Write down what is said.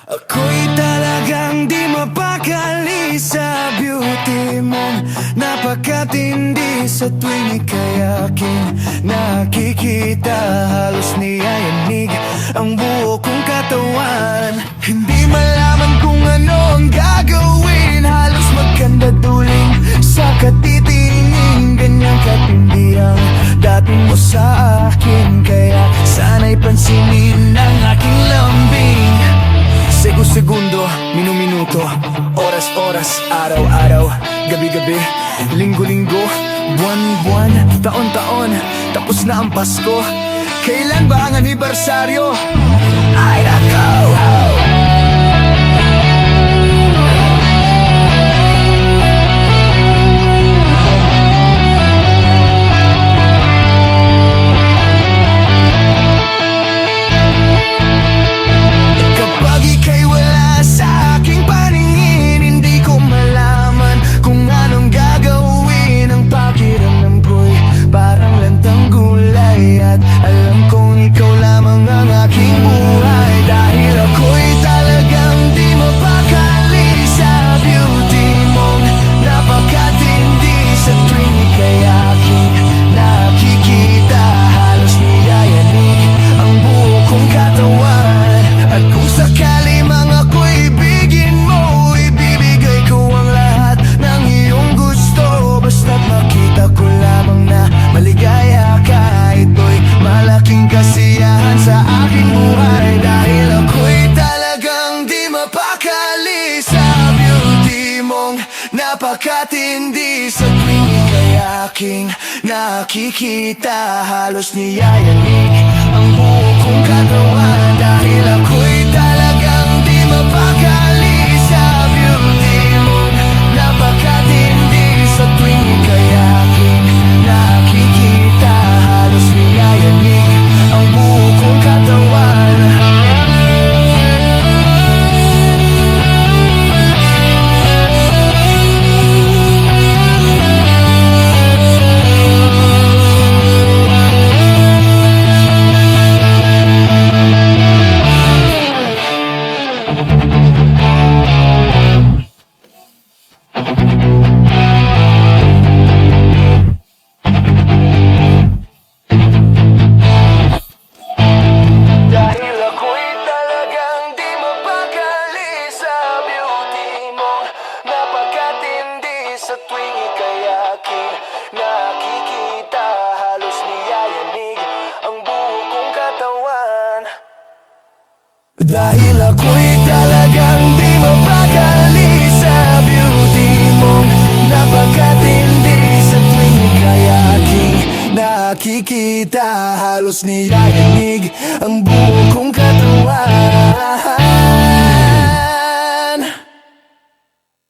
Ako'y talagang di mapakali sa beauty mong napakatindi. Sa tuwing ika'y aking nakikita, halos niyayanig ang buo kong katawan. Hindi malaman kung ano ang gagawin, halos magkanda duling sa katitingin. Ganyang katindi ang dating mo sa akin, kaya sana'y pansinin ang aking lambing. Segundo, minuto, oras, araw, gabi, linggo, buwan, taon, tapos na ang Pasko. Kailan ba ang anibersaryo? Ay nako! Napakatindi sa tuwing ika'y aking nakikita, halos niyayanig ang buo kong katawan. Dahil ako'y talagang di mapakali sa beauty mong napakatindi. Sa tuwing ika'y aking nakikita, halos niyayanig ang buo kong katawan. Sa tuwing ika'y aking nakikita, halos niyayanig ang buo kong katawan. Dahil ako'y talagang di mapakali sa beauty mong napakatindi. Sa tuwing ika'y aking nakikita, halos niyayanig ang buo kong katawan.